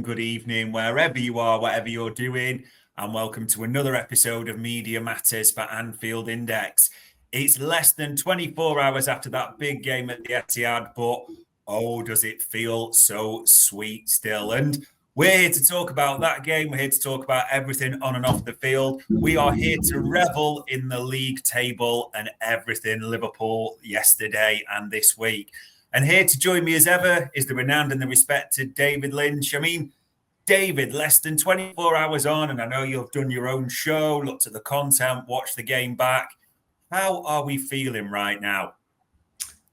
good evening, wherever you are, whatever you're doing, and welcome to another episode of Media Matters for Anfield Index. It's less than 24 hours after that big game at the Etihad, but oh, does it feel so sweet still? And we're here to talk about that game. We're here to talk about everything on and off the field. We are here to revel in the league table and everything Liverpool yesterday and this week. And here to join me as ever is the renowned and the respected David Lynch. I mean, David, less than 24 hours on, and I know you've done your own show, looked at the content, watched the game back. How are we feeling right now?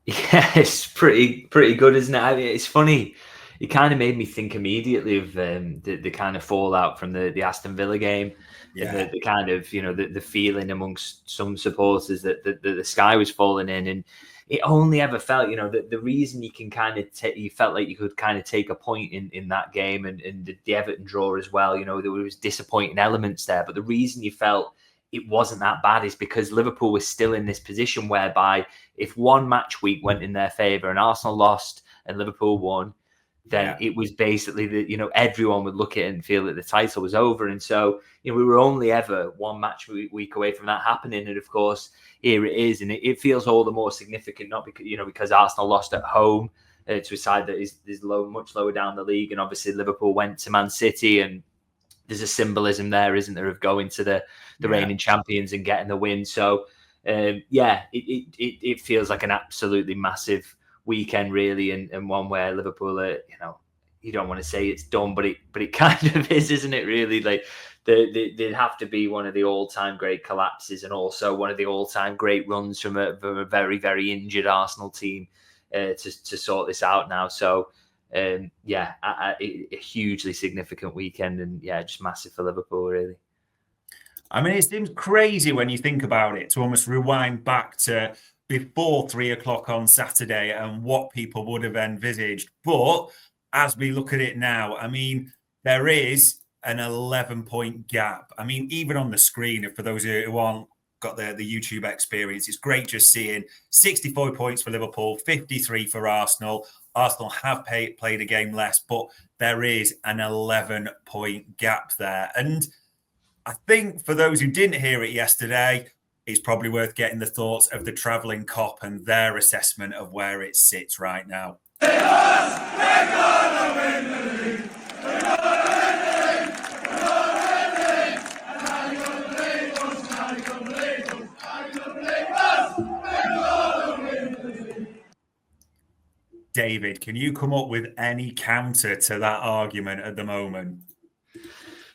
Yeah, it's pretty good, isn't it? I mean, it's funny. It kind of made me think immediately of the kind of fallout from the Aston Villa game. Yeah. The kind of, the feeling amongst some supporters that the sky was falling in. And it only ever felt, the reason you can kind of you felt like you could kind of take a point in that game and the Everton draw as well. There was disappointing elements there. But the reason you felt it wasn't that bad is because Liverpool was still in this position whereby if one match week went in their favour and Arsenal lost and Liverpool won, then it was basically that, everyone would look at it and feel that the title was over. And so, we were only ever one match week away from that happening. And of course, here it is. And it feels all the more significant, not because, because Arsenal lost at home to a side that is much lower down the league. And obviously Liverpool went to Man City, and there's a symbolism there, isn't there, of going to the reigning champions and getting the win. So, it feels like an absolutely massive weekend, really, and one where Liverpool are, you don't want to say it's done, but it kind of is, isn't it, really? Like they'd have to be one of the all-time great collapses and also one of the all-time great runs from a very, very injured Arsenal team to sort this out now. So, a hugely significant weekend, and just massive for Liverpool, really. I mean, it seems crazy when you think about it to almost rewind back to before 3 o'clock on Saturday and what people would have envisaged. But as we look at it now, I mean, there is an 11-point gap. I mean, even on the screen, for those who aren't got the YouTube experience, it's great just seeing 64 points for Liverpool, 53 for Arsenal. Arsenal have played a game less, but there is an 11-point gap there. And I think for those who didn't hear it yesterday, it's probably worth getting the thoughts of the travelling cop and their assessment of where it sits right now. David, can you come up with any counter to that argument at the moment?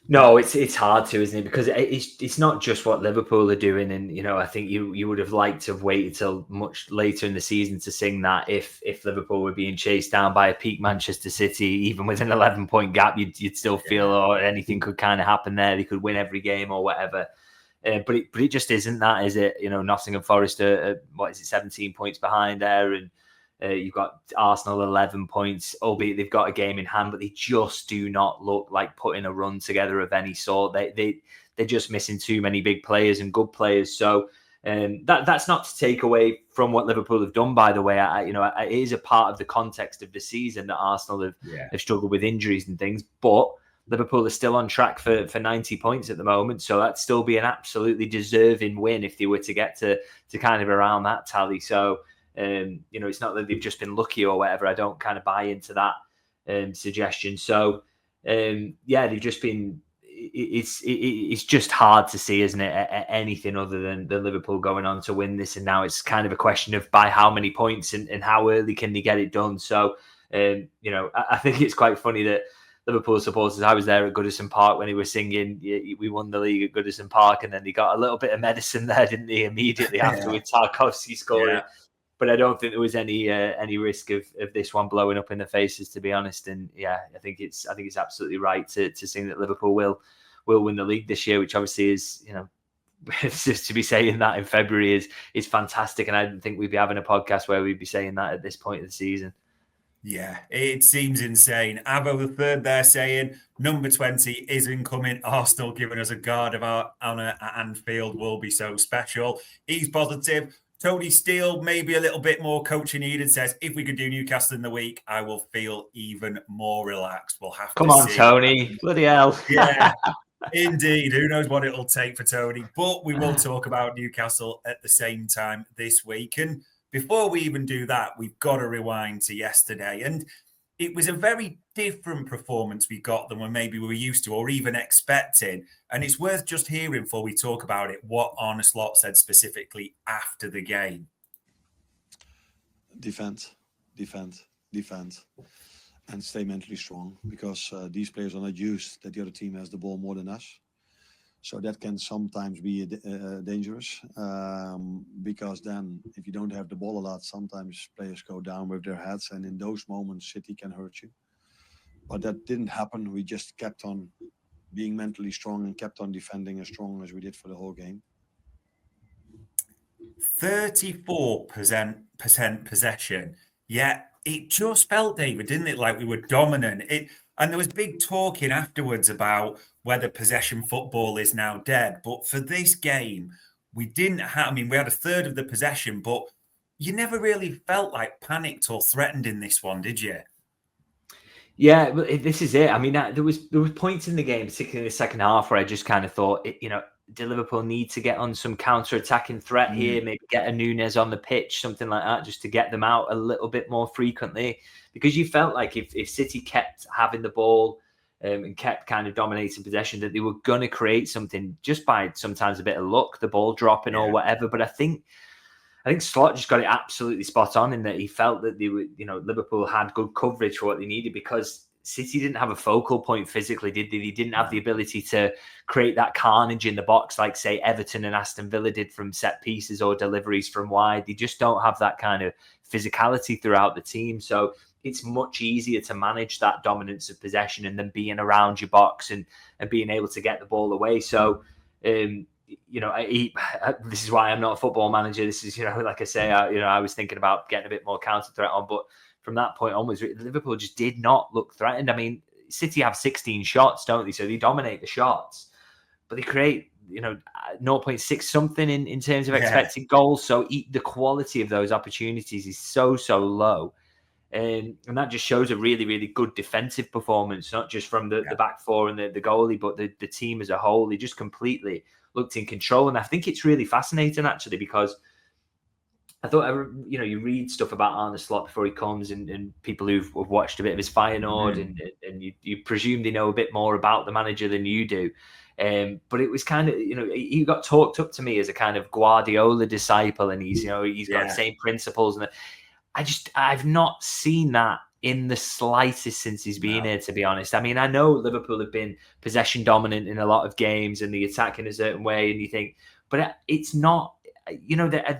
No, it's hard to, isn't it? Because it's not just what Liverpool are doing, and I think you would have liked to have waited till much later in the season to sing that if Liverpool were being chased down by a peak Manchester City, even with an 11-point gap, you'd still feel anything could kind of happen there. They could win every game or whatever. But it just isn't that, is it? Nottingham Forest are 17 points behind there, and you've got Arsenal 11 points, albeit they've got a game in hand, but they just do not look like putting a run together of any sort. They're just missing too many big players and good players. So that's not to take away from what Liverpool have done, by the way. It is a part of the context of the season that Arsenal have struggled with injuries and things, but Liverpool are still on track for 90 points at the moment. So that'd still be an absolutely deserving win if they were to get to kind of around that tally. So, it's not that they've just been lucky or whatever. I don't kind of buy into that suggestion. So, they've just been. It's just hard to see, isn't it? Anything other than Liverpool going on to win this, and now it's kind of a question of by how many points and how early can they get it done. So, I think it's quite funny that Liverpool supporters, I was there at Goodison Park when he was singing, we won the league at Goodison Park, and then they got a little bit of medicine there, didn't they, immediately after with Tarkowski scoring. Yeah. But I don't think there was any risk of this one blowing up in the faces, to be honest. And I think it's absolutely right to sing that Liverpool will win the league this year, which obviously is, just to be saying that in February is fantastic. And I didn't think we'd be having a podcast where we'd be saying that at this point of the season. Yeah, it seems insane. Avo the third there saying number 20 is incoming. Arsenal giving us a guard of our honour at Anfield will be so special. He's positive. Tony Steele, maybe a little bit more coaching needed, says, if we could do Newcastle in the week, I will feel even more relaxed. We'll have Come to on, see. Tony. Bloody hell. Yeah, indeed. Who knows what it'll take for Tony? But we will talk about Newcastle at the same time this week. And before we even do that, we've got to rewind to yesterday. And it was a very different performance we got than maybe we were used to or even expecting. And it's worth just hearing before we talk about it what Arne Slot said specifically after the game. Defend, and stay mentally strong, because these players are not used that the other team has the ball more than us. So that can sometimes be dangerous, because then if you don't have the ball a lot, sometimes players go down with their heads, and in those moments City can hurt you. But that didn't happen. We just kept on being mentally strong and kept on defending as strong as we did for the whole game. 34% possession. Yeah, it just felt, David, didn't it, like we were dominant. And there was big talking afterwards about whether possession football is now dead. But for this game, we didn't have, I mean, we had a third of the possession, but you never really felt like panicked or threatened in this one, did you? Yeah, this is it. I mean, there was points in the game, particularly in the second half, where I just kind of thought, do Liverpool need to get on some counter-attacking threat here? Maybe get a Núñez on the pitch, something like that, just to get them out a little bit more frequently. Because you felt like if City kept having the ball and kept kind of dominating possession, that they were going to create something just by sometimes a bit of luck, the ball dropping or whatever. But I think Slot just got it absolutely spot on in that he felt that they were, Liverpool had good coverage for what they needed, because City didn't have a focal point physically, did they? They didn't have the ability to create that carnage in the box like, say, Everton and Aston Villa did from set pieces or deliveries from wide. They just don't have that kind of physicality throughout the team. So it's much easier to manage that dominance of possession and then being around your box and being able to get the ball away. So, this is why I'm not a football manager. This is, like I say, I was thinking about getting a bit more counter threat on, but from that point onwards, Liverpool just did not look threatened. I mean, City have 16 shots, don't they? So they dominate the shots, but they create, 0.6 something in terms of expected goals. So the quality of those opportunities is so low. And that just shows a really, really good defensive performance, not just from the back four and the goalie, but the team as a whole. They just completely looked in control. And I think it's really fascinating, actually, because I thought, you read stuff about Arne Slot before he comes, and people who've watched a bit of his Feyenoord, and you presume they know a bit more about the manager than you do. But it was kind of, he got talked up to me as a kind of Guardiola disciple, and he's got the same principles. And I've not seen that in the slightest since he's been here, to be honest. I mean, I know Liverpool have been possession dominant in a lot of games and the attack in a certain way, and you think, but it's not.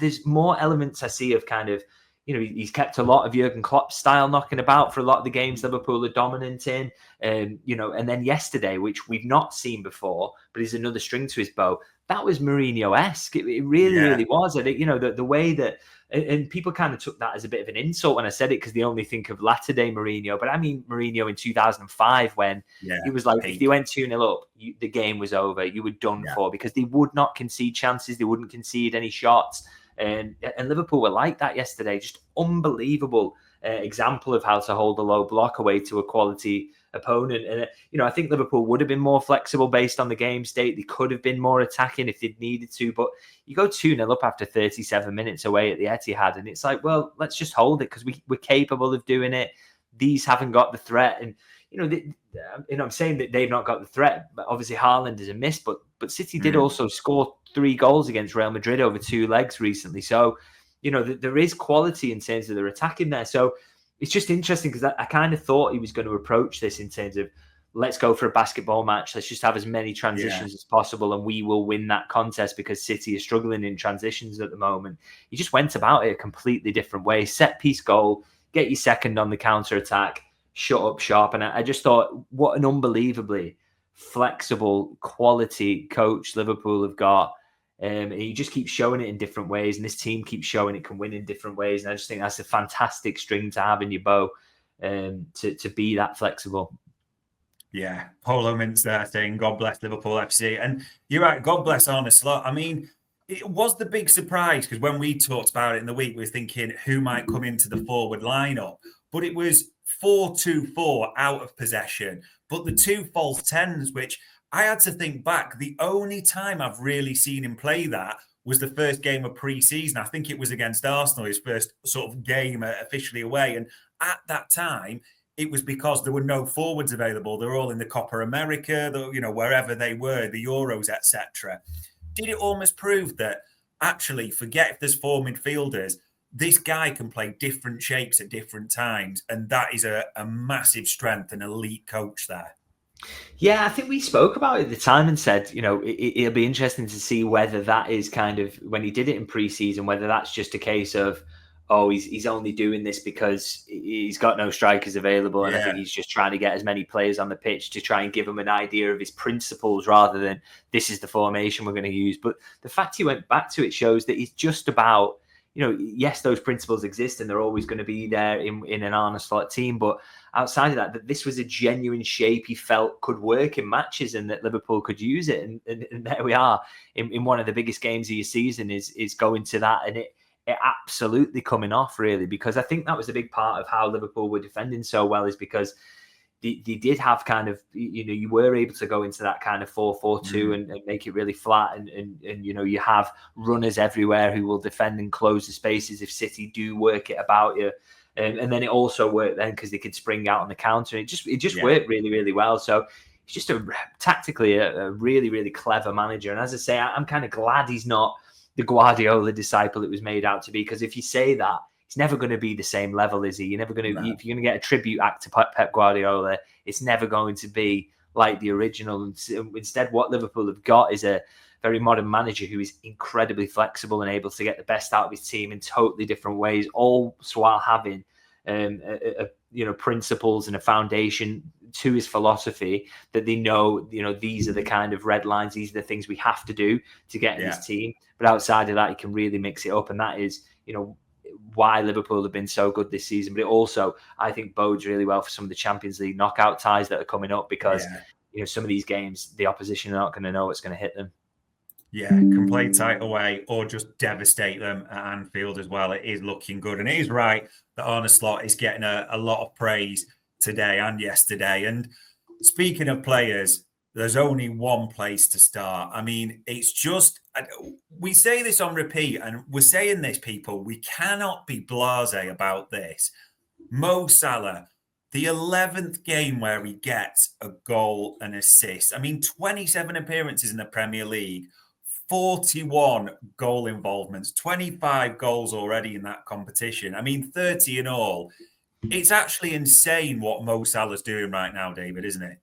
There's more elements I see of kind of, he's kept a lot of Jurgen Klopp style knocking about for a lot of the games Liverpool are dominant in. And then yesterday, which we've not seen before, but is another string to his bow, that was Mourinho-esque. It really was. I think, the way that, and people kind of took that as a bit of an insult when I said it, because they only think of latter-day Mourinho. But I mean Mourinho in 2005, when he was like, if they went 2-0 up, the game was over. You were done for, because they would not concede chances. They wouldn't concede any shots. And Liverpool were like that yesterday. Just unbelievable example of how to hold a low block away to a quality opponent. And, I think Liverpool would have been more flexible based on the game state. They could have been more attacking if they'd needed to. But you go 2-0 up after 37 minutes away at the Etihad, and it's like, well, let's just hold it, because we're capable of doing it. These haven't got the threat. And, I'm saying that they've not got the threat, but obviously Haaland is a miss. But City did also score 3 goals against Real Madrid over 2 legs recently. So, there is quality in terms of their attacking there. So it's just interesting, because I kind of thought he was going to approach this in terms of, let's go for a basketball match. Let's just have as many transitions as possible, and we will win that contest, because City is struggling in transitions at the moment. He just went about it a completely different way. Set piece goal, get your second on the counter attack, shut up shop. And I just thought, what an unbelievably flexible, quality coach Liverpool have got. And he just keeps showing it in different ways, and this team keeps showing it can win in different ways. And I just think that's a fantastic string to have in your bow, to be that flexible. Yeah, Polo Mintz there saying, God bless Liverpool FC. And you're right, God bless Arne Slot. I mean, It was the big surprise because when we talked about it in the week, we were thinking who might come into the forward lineup, but it was 4-2-4 out of possession. But the two false tens, which I had to think back, the only time I've really seen him play that was the first game of pre-season. I think it was against Arsenal, his first sort of game officially away. And at that time, it was because there were no forwards available. They were all in the Copa America, wherever they were, the Euros, etc. Did it almost prove that actually, forget if there's four midfielders, this guy can play different shapes at different times. And that is a massive strength, an elite coach there. Yeah, I think we spoke about it at the time and said, it'll be interesting to see whether that is kind of, when he did it in pre-season, whether that's just a case of, he's only doing this because he's got no strikers available. And I think he's just trying to get as many players on the pitch to try and give them an idea of his principles rather than this is the formation we're going to use. But the fact he went back to it shows that he's just about, yes, those principles exist and they're always going to be there in an Arne Slot team. But outside of that this was a genuine shape he felt could work in matches and that Liverpool could use it. And there we are in one of the biggest games of your season is going to that. And it absolutely coming off, really, because I think that was a big part of how Liverpool were defending so well, is because they did have kind of, you were able to go into that kind of 4-4-2 and make it really flat. And you have runners everywhere who will defend and close the spaces if City do work it about you. And then it also worked then because they could spring out on the counter. It just worked really, really well. So he's just tactically a really, really clever manager. And as I say, I'm kind of glad he's not the Guardiola disciple it was made out to be, because if you say that, he's never going to be the same level, is he? You're never going to, if you're going to get a tribute act to Pep Guardiola, it's never going to be like the original. Instead, what Liverpool have got is a very modern manager who is incredibly flexible and able to get the best out of his team in totally different ways, all while having principles and a foundation to his philosophy that they know, these are the kind of red lines, these are the things we have to do to get in his team. But outside of that, he can really mix it up. And that is, why Liverpool have been so good this season. But it also, I think, bodes really well for some of the Champions League knockout ties that are coming up, because, some of these games, the opposition are not going to know what's going to hit them. Yeah, can play tight away or just devastate them at Anfield as well. It is looking good. And it is right that Arne Slot is getting a lot of praise today and yesterday. And speaking of players, there's only one place to start. I mean, it's just, we say this on repeat, and we're saying this, people, we cannot be blasé about this. Mo Salah, the 11th game where he gets a goal and assist. I mean, 27 appearances in the Premier League, 41 goal involvements, 25 goals already in that competition. I mean, 30 in all. It's actually insane what Mo Salah's doing right now, David, isn't it?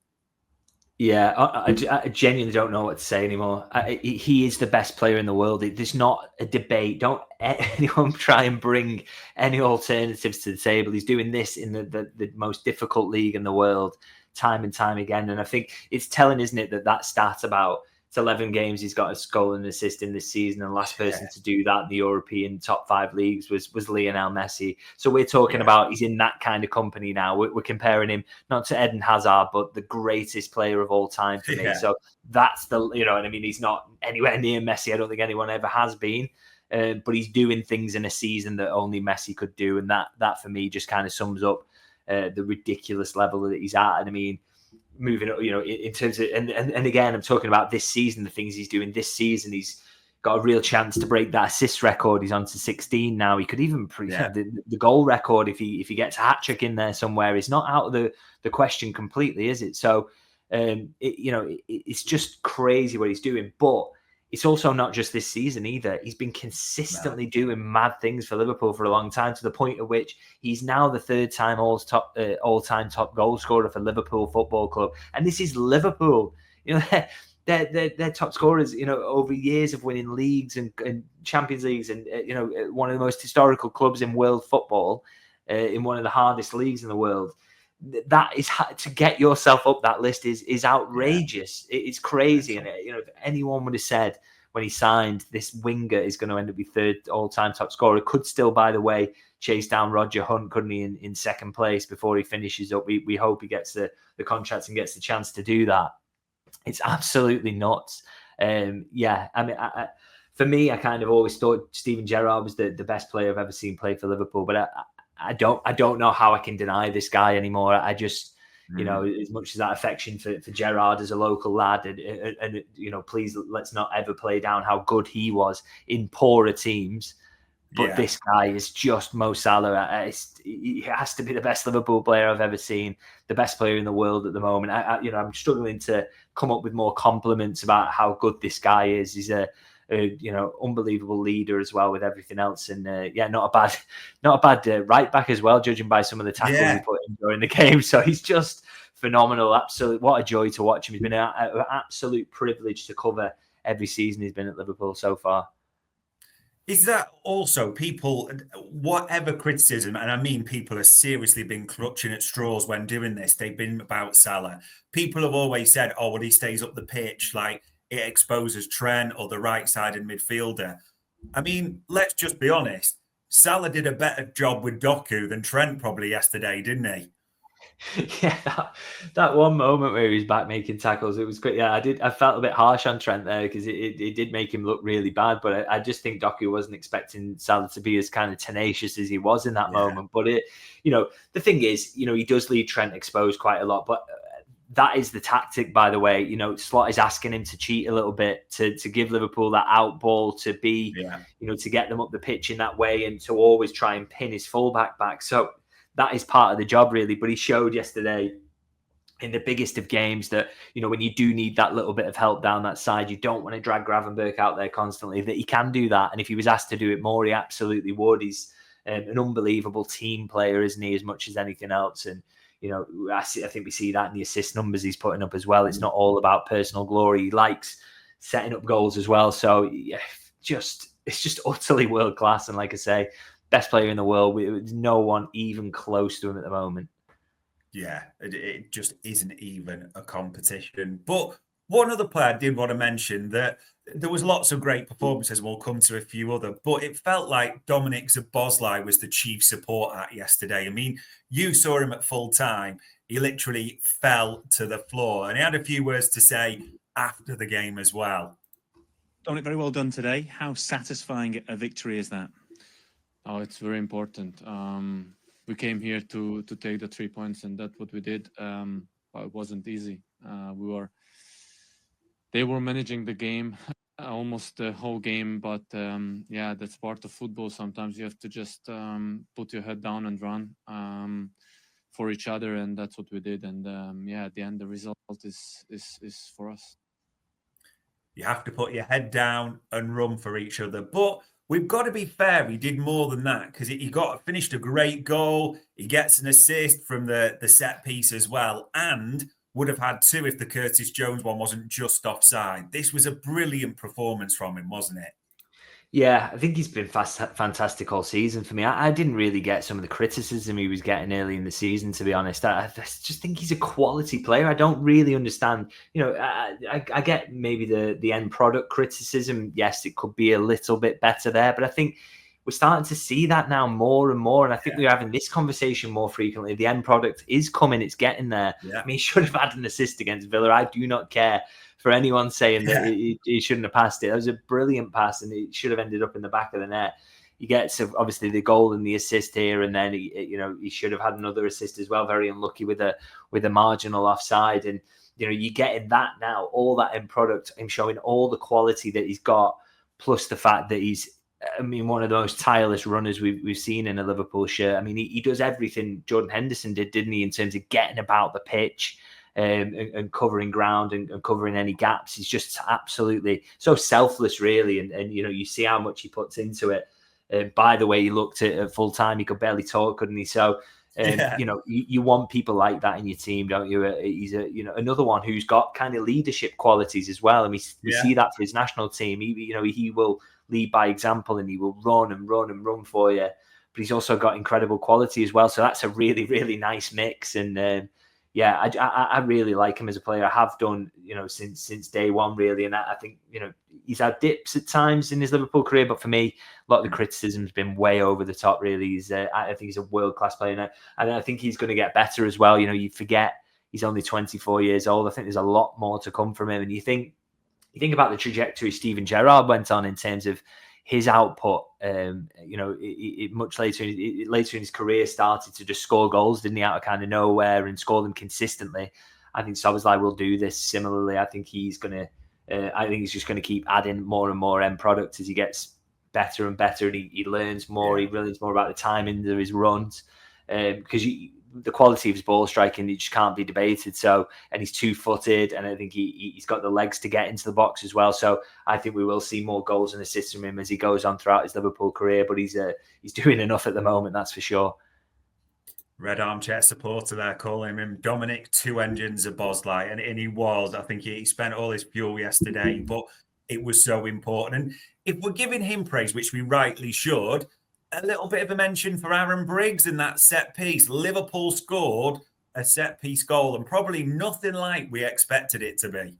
Yeah, I genuinely don't know what to say anymore. He is the best player in the world. There's not a debate. Don't anyone try and bring any alternatives to the table. He's doing this in the most difficult league in the world time and time again. And I think it's telling, isn't it, that stat about it's 11 games he's got a goal and an assist in this season, and the last person to do that in the European top 5 leagues was Lionel Messi. So we're talking about he's in that kind of company now. We're comparing him not to Eden Hazard, but the greatest player of all time for me. So that's the, and I mean, he's not anywhere near Messi. I don't think anyone ever has been, but he's doing things in a season that only Messi could do. And that for me just kind of sums up the ridiculous level that he's at. And I mean, moving up, in terms of, and again, I'm talking about this season, the things he's doing this season. He's got a real chance to break that assist record. He's on to 16 now. He could even the goal record if he gets a hat trick in there somewhere. Is not out of the question completely, is it? So, it's just crazy what he's doing. But it's also not just this season either. He's been consistently doing mad things for Liverpool for a long time, to the point at which he's now the 3rd-time all-time top goal scorer for Liverpool Football Club. And this is Liverpool. They're top scorers, over years of winning leagues and Champions Leagues, and one of the most historical clubs in world football, in one of the hardest leagues in the world. That is, to get yourself up that list is outrageous. It's crazy. And if anyone would have said when he signed, this winger is going to end up with 3rd all-time top scorer, could still, by the way, chase down Roger Hunt, couldn't he, in 2nd place before he finishes up. We hope he gets the contract and gets the chance to do that. It's absolutely nuts. I mean, for me, I kind of always thought Steven Gerrard was the best player I've ever seen play for Liverpool. But I don't know how I can deny this guy anymore. I just, you know, as much as that affection for Gerrard as a local lad, and you know, please let's not ever play down how good he was in poorer teams. But this guy is just Mo Salah. He has to be the best Liverpool player I've ever seen, the best player in the world at the moment. I'm struggling to come up with more compliments about how good this guy is. He's a unbelievable leader as well with everything else, and not a bad right back as well, judging by some of the tackles he put in during the game. So he's just phenomenal. Absolutely, what a joy to watch him. He's been an absolute privilege to cover every season he's been at Liverpool so far. Is that also people, whatever criticism, and I mean people have seriously been clutching at straws when doing this, they've been about Salah. People have always said, oh, well, he stays up the pitch, like it exposes Trent or the right-sided midfielder. I mean, let's just be honest. Salah did a better job with Doku than Trent probably yesterday, didn't he? Yeah, that one moment where he was back making tackles, it was great. Yeah, I felt a bit harsh on Trent there because it did make him look really bad. But I just think Doku wasn't expecting Salah to be as kind of tenacious as he was in that moment. But the thing is, he does leave Trent exposed quite a lot. But that is the tactic, by the way. Slot is asking him to cheat a little bit to give Liverpool that out ball to be, to get them up the pitch in that way and to always try and pin his fullback back. So that is part of the job, really. But he showed yesterday in the biggest of games that, when you do need that little bit of help down that side, you don't want to drag Gravenberch out there constantly, that he can do that. And if he was asked to do it more, he absolutely would. He's an unbelievable team player, isn't he, as much as anything else? And, I think we see that in the assist numbers he's putting up as well. It's not all about personal glory. He likes setting up goals as well. So, it's just utterly world class. And like I say, best player in the world. There's no one even close to him at the moment. Yeah, it just isn't even a competition. But one other player I did want to mention that there was lots of great performances, and we'll come to a few other, but it felt like Dominic Szoboszlai was the chief support act yesterday. I mean, you saw him at full time. He literally fell to the floor, and he had a few words to say after the game as well. Dominic, very well done today. How satisfying a victory is that? Oh, it's very important. We came here to take the 3 points, and that's what we did. But it wasn't easy. They were managing the game almost the whole game, but that's part of football. Sometimes you have to just put your head down and run for each other, and that's what we did. And at the end, the result is for us. You have to put your head down and run for each other, but we've got to be fair. He did more than that because he finished a great goal. He gets an assist from the set piece as well, and would have had two if the Curtis Jones one wasn't just offside. This was a brilliant performance from him, wasn't it? Yeah, I think he's been fantastic all season for me. I didn't really get some of the criticism he was getting early in the season, to be honest. I just think he's a quality player. I don't really understand. I get maybe the end product criticism. Yes, it could be a little bit better there, but I think we're starting to see that now more and more. And I think we're having this conversation more frequently. The end product is coming. It's getting there. Yeah. I mean, he should have had an assist against Villa. I do not care for anyone saying that he shouldn't have passed it. That was a brilliant pass, and it should have ended up in the back of the net. He gets obviously the goal and the assist here, and then he should have had another assist as well. Very unlucky with a marginal offside, and you're getting that now. All that end product, him showing all the quality that he's got, plus the fact that he's, one of the most tireless runners we've seen in a Liverpool shirt. I mean, he does everything Jordan Henderson did, didn't he, in terms of getting about the pitch. And covering ground and covering any gaps. He's just absolutely so selfless, really. And you see how much he puts into it. By the way, he looked at full time. He could barely talk, couldn't he? So, you want people like that in your team, don't you? He's another one who's got kind of leadership qualities as well. And we see that for his national team. He will lead by example, and he will run and run and run for you. But he's also got incredible quality as well. So that's a really, really nice mix. And I really like him as a player. I have done, since day one, really. And I think, he's had dips at times in his Liverpool career, but for me, a lot of the criticism has been way over the top, really. I think he's a world-class player now. And I think he's going to get better as well. You forget he's only 24 years old. I think there's a lot more to come from him. And you think, you think about the trajectory Steven Gerrard went on in terms of his output, much later in his career started to just score goals, didn't he, out of kind of nowhere and score them consistently. I think Szoboszlai will do this similarly. I think he's just going to keep adding more and more end product as he gets better and better, and he learns more. He learns more about the timing of his runs, because the quality of his ball striking, it just can't be debated. So, and he's 2-footed, and I think he's got the legs to get into the box as well. So I think we will see more goals and assists from him as he goes on throughout his Liverpool career. But he's doing enough at the moment, that's for sure. Red armchair supporter there calling him Dominic Two Engines of Bosley, and he was. I think he spent all his fuel yesterday, but it was so important. And if we're giving him praise, which we rightly should, a little bit of a mention for Aaron Briggs in that set piece. Liverpool scored a set piece goal, and probably nothing like we expected it to be.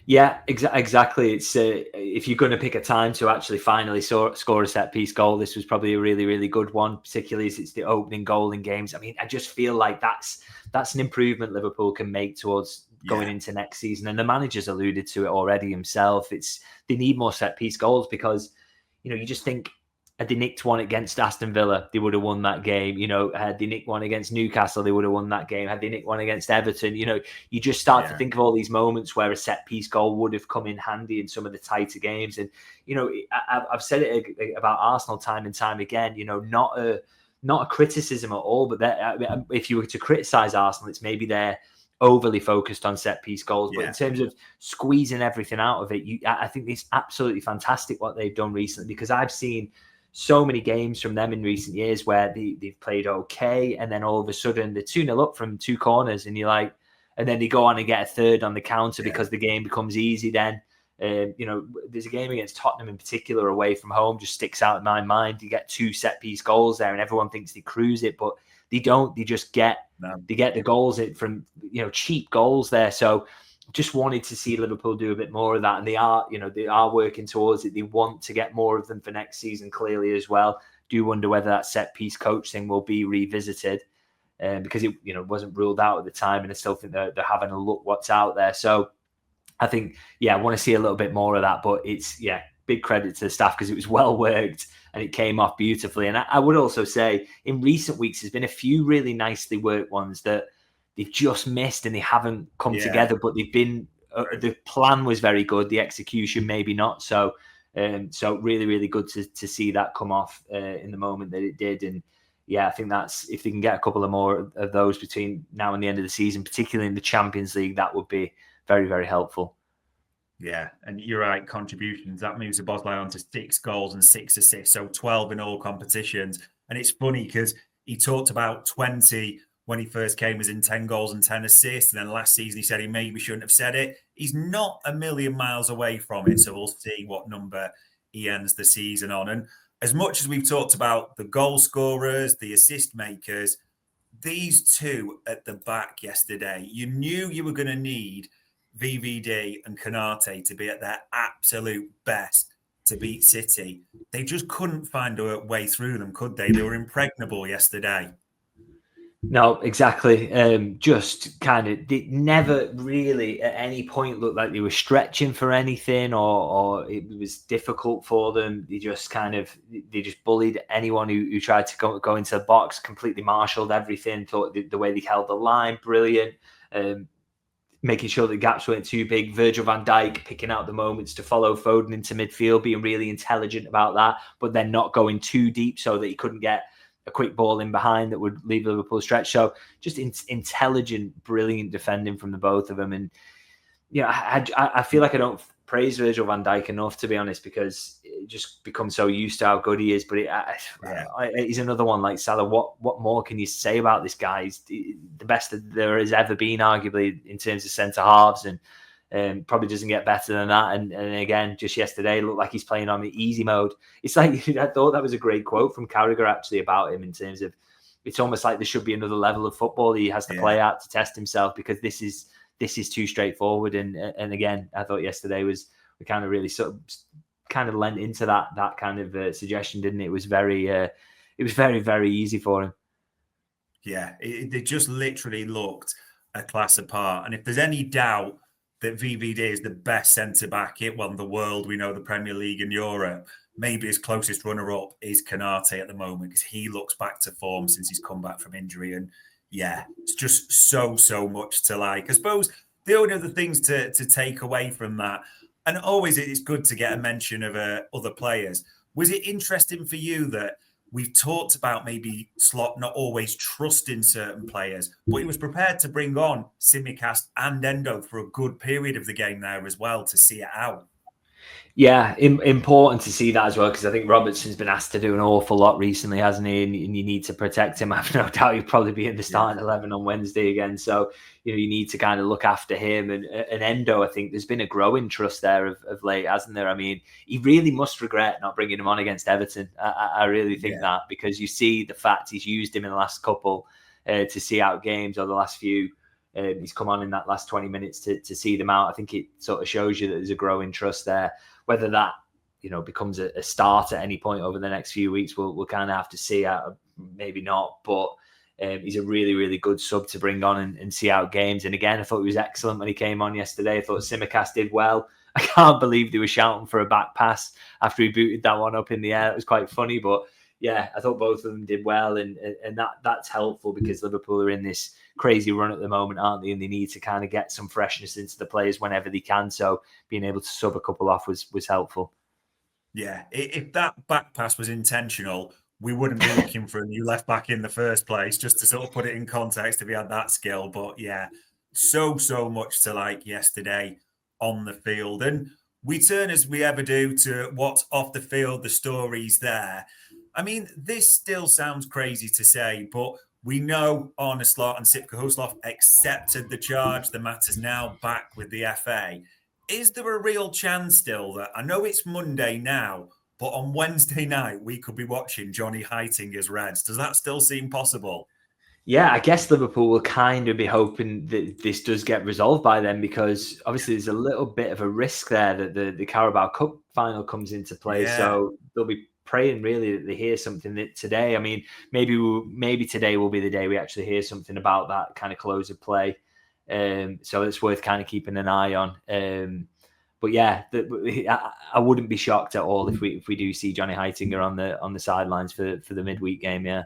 Yeah, exactly. It's if you're going to pick a time to actually finally score a set piece goal, this was probably a really, really good one, particularly as it's the opening goal in games. I mean, I just feel like that's an improvement Liverpool can make towards going into next season. And the manager's alluded to it already himself. They need more set piece goals because, you just think, had they nicked one against Aston Villa, they would have won that game. Had they nicked one against Newcastle, they would have won that game. Had they nicked one against Everton, you just start to think of all these moments where a set-piece goal would have come in handy in some of the tighter games. And, I've said it about Arsenal time and time again, not a criticism at all, but if you were to criticise Arsenal, it's maybe they're overly focused on set-piece goals. But in terms of squeezing everything out of it, I think it's absolutely fantastic what they've done recently, because I've seen so many games from them in recent years where they've played okay, and then all of a sudden they're 2-0 up from two corners, and you're like, and then they go on and get a third on the counter because the game becomes easy then. There's a game against Tottenham in particular away from home just sticks out in my mind. You get 2 set-piece goals there, and everyone thinks they cruise it, but they don't. They just get the goals from cheap goals there. So just wanted to see Liverpool do a bit more of that, and they are working towards it. They want to get more of them for next season, clearly as well. Do wonder whether that set piece coach thing will be revisited, because it wasn't ruled out at the time, and I still think they're having a look what's out there. So I think I want to see a little bit more of that. But it's big credit to the staff because it was well worked and it came off beautifully. And I would also say in recent weeks there's been a few really nicely worked ones that they've just missed and they haven't come together, but they've been, the plan was very good. The execution, maybe not. So really, really good to see that come off in the moment that it did. And I think that's, if they can get a couple of more of those between now and the end of the season, particularly in the Champions League, that would be very, very helpful. Yeah, and you're right, contributions. That moves the Bosley on to 6 goals and 6 assists, so 12 in all competitions. And it's funny because he talked about 20 when he first came was in 10 goals and 10 assists. And then last season, he said he maybe shouldn't have said it. He's not a million miles away from it. So we'll see what number he ends the season on. And as much as we've talked about the goal scorers, the assist makers, these two at the back yesterday, you knew you were going to need VVD and Konate to be at their absolute best to beat City. They just couldn't find a way through them, could they? They were impregnable yesterday. No, exactly. Just kind of, they never really at any point looked like they were stretching for anything or it was difficult for them. They just bullied anyone who tried to go into the box, completely marshaled everything, thought the way they held the line, brilliant. Making sure the gaps weren't too big. Virgil van Dijk picking out the moments to follow Foden into midfield, being really intelligent about that, but then not going too deep so that he couldn't get a quick ball in behind that would leave Liverpool stretch. So just intelligent, brilliant defending from the both of them. And I feel like I don't praise Virgil van Dijk enough, to be honest, because it just becomes so used to how good he is. But he's another one like Salah. What more can you say about this guy? He's the best that there has ever been, arguably, in terms of centre halves, and probably doesn't get better than that. And again, just yesterday, looked like he's playing on the easy mode. It's like, I thought that was a great quote from Carragher actually about him, in terms of it's almost like there should be another level of football he has to play at to test himself, because this is too straightforward. And again, I thought yesterday we kind of really sort of kind of lent into that kind of suggestion, didn't it? It was very, very easy for him. Yeah, they just literally looked a class apart. And if there's any doubt that VVD is the best centre-back in the world. We know the Premier League and Europe. Maybe his closest runner-up is Canate at the moment because he looks back to form since he's come back from injury. And yeah, it's just so much to like. I suppose the only other things to take away from that, and always it's good to get a mention of other players. Was it interesting for you that we've talked about maybe Slot not always trusting certain players, but he was prepared to bring on Simicast and Endo for a good period of the game there as well to see it out? Yeah, important to see that as well, because I think Robertson's been asked to do an awful lot recently, hasn't he? And you need to protect him. I've no doubt he'll probably be in the starting 11 on Wednesday again. So, you need to kind of look after him. And Endo, I think there's been a growing trust there of late, hasn't there? I mean, he really must regret not bringing him on against Everton. I really think that, because you see the fact he's used him in the last couple to see out games, or the last few. He's come on in that last 20 minutes to see them out. I think it sort of shows you that there's a growing trust there. Whether that, becomes a start at any point over the next few weeks, we'll kind of have to see. Maybe not, but he's a really, really good sub to bring on and see out games. And again, I thought he was excellent when he came on yesterday. I thought Simicast did well. I can't believe they were shouting for a back pass after he booted that one up in the air. It was quite funny, but yeah, I thought both of them did well, and that's helpful because Liverpool are in this crazy run at the moment, aren't they? And they need to kind of get some freshness into the players whenever they can. So being able to sub a couple off was helpful. Yeah, if that back pass was intentional, we wouldn't be looking for a new left back in the first place, just to sort of put it in context if he had that skill. But yeah, so much to like yesterday on the field. And we turn, as we ever do, to what's off the field, the stories there. I mean, this still sounds crazy to say, but we know Arne Slot and Sipke Husloff accepted the charge. The matter's now back with the FA. Is there a real chance still that, I know it's Monday now, but on Wednesday night we could be watching Johnny Heitinger's Reds? Does that still seem possible? Yeah, I guess Liverpool will kind of be hoping that this does get resolved by then, because obviously there's a little bit of a risk there that the Carabao Cup final comes into play. Yeah. So they'll be praying really that they hear something that today. I mean, maybe today will be the day we actually hear something about that kind of close of play. So it's worth kind of keeping an eye on. But yeah, I wouldn't be shocked at all if we do see Johnny Heitinger on the sidelines for the midweek game. Yeah.